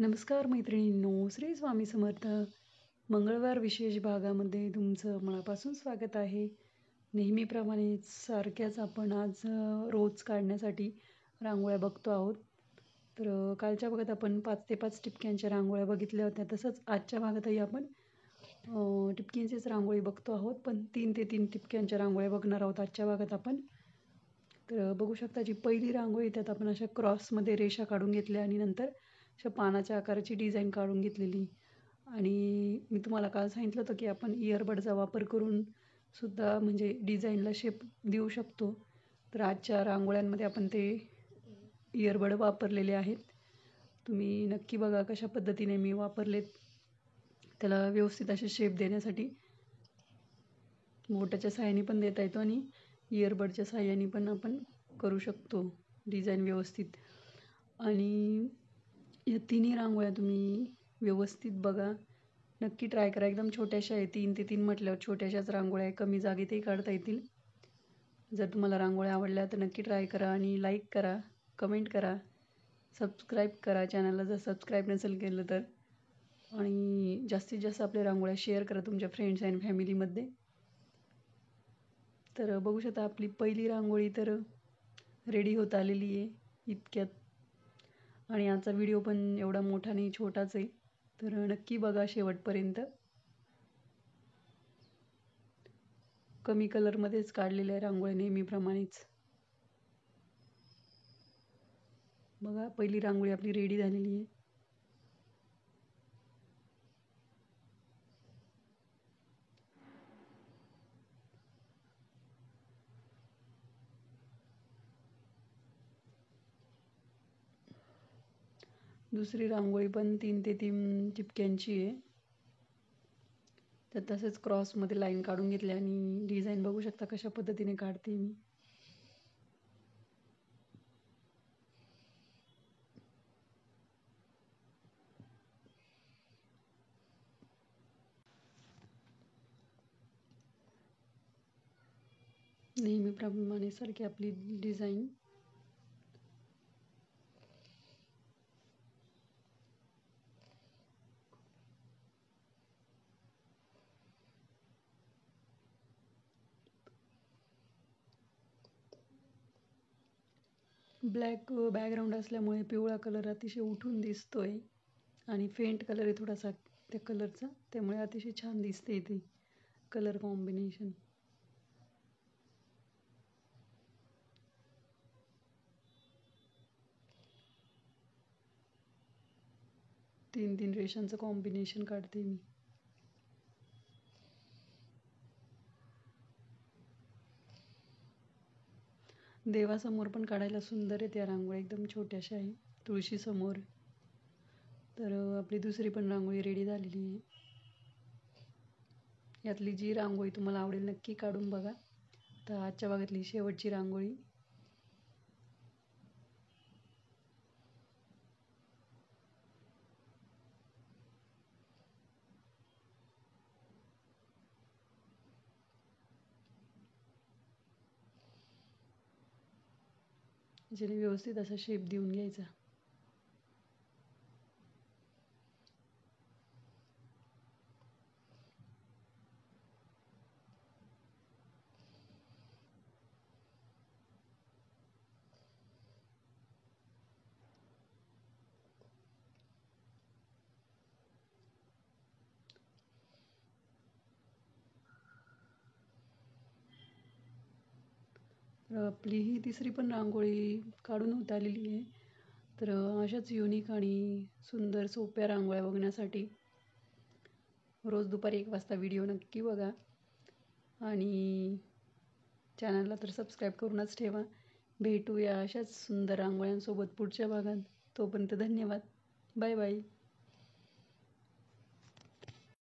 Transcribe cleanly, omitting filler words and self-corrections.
नमस्कार मैत्रिणींनो, श्री स्वामी समर्थ. मंगळवार विशेष भागामध्ये तुमचं मनापासून स्वागत आहे. नेहमीप्रमाणेच सारख्याच आपण आज रोज काढण्यासाठी रांगोळ्या बघतो आहोत. तर कालच्या भागात आपण 5 ते 5 टिपक्यांच्या रांगोळ्या बघितल्या होत्या. तसंच आजच्या भागातही आपण टिपकींचीच रांगोळी बघतो आहोत, पण 3 ते 3 टिपक्यांच्या रांगोळ्या बघणार आहोत आजच्या भागात आपण. तर बघू शकता, जी पहिली रांगोळी त्यात आपण अशा क्रॉसमध्ये रेषा काढून घेतल्या आणि नंतर अशा पानाच्या आकाराची डिझाईन काढून घेतलेली. आणि मी तुम्हाला काल सांगितलं होतं की आपण इयरबडचा वापर करून सुद्धा म्हणजे डिझाईनला शेप देऊ शकतो. तर आजच्या रांगोळ्यांमध्ये आपण ते इयरबड वापरलेले आहेत. तुम्ही नक्की बघा कशा पद्धतीने मी वापरलेत. त्याला व्यवस्थित असे शेप देण्यासाठी बोटाच्या साहाय्याने पण देता येतो आणि इयरबडच्या साहाय्याने पण आपण करू शकतो डिझाईन व्यवस्थित. आणि या तिन्ही रांगोळ्या तुम्ही व्यवस्थित बघा, नक्की ट्राय करा. एकदम छोट्याशा आहे, 3 ते 3 म्हटल्यावर छोट्याशाच रांगोळ्या आहे, कमी जागेतही काढता येतील. जर तुम्हाला रांगोळ्या आवडल्या तर नक्की ट्राय करा आणि लाईक करा, कमेंट करा, सबस्क्राईब करा चॅनलला जर सबस्क्राईब नसेल केलं तर. आणि जास्तीत जास्त आपल्या रांगोळ्या शेअर करा तुमच्या फ्रेंड्स अँड फॅमिलीमध्ये. तर बघू शकता आपली पहिली रांगोळी तर रेडी होत आलेली आहे इतक्यात. आणि आजचा व्हिडिओ पण एवढा मोठा नाही, छोटाच आहे. तर नक्की बघा शेवटपर्यंत. कमी कलरमध्येच काढलेल्या आहे रांगोळ्या नेहमीप्रमाणेच. बघा पहिली रांगोळी आपली रेडी झालेली आहे. दुसरी रांगोळी पण 3 ते 3 टिपक्यांची आहे. तर तसेच क्रॉसमध्ये लाईन काढून घेतली आणि डिझाईन बघू शकता कशा पद्धतीने काढते मी. नेहमीप्रमाणे सारखी आपली डिझाईन. ब्लॅक बॅकग्राऊंड असल्यामुळे पिवळा कलर अतिशय उठून दिसतोय आणि फेंट कलर आहे थोडासा त्या कलरचा, त्यामुळे अतिशय छान दिसते ती कलर कॉम्बिनेशन. तीन तीन रेषांचं कॉम्बिनेशन काढते मी. देवासमोर पण काढायला सुंदर आहे त्या रांगोळ्या, एकदम छोट्याशा आहे, तुळशीसमोर. तर आपली दुसरी पण रांगोळी रेडी झालेली आहे. यातली जी रांगोळी तुम्हाला आवडेल नक्की काढून बघा. तर आजच्या भागातली शेवटची रांगोळी. ज्याने व्यवस्थित असा शेप देऊन घ्यायचा. आपली ही तिसरी पण रांगोळी काढून होत आलेली आहे. तर अशाच युनिक आणि सुंदर सोप्या रांगोळ्या बघण्यासाठी रोज दुपारी 1 वाजता व्हिडिओ नक्की बघा आणि चॅनलला तर सबस्क्राईब करूनच ठेवा. भेटूया अशाच सुंदर रांगोळ्यांसोबत पुढच्या भागात. तोपर्यंत धन्यवाद. Bye bye.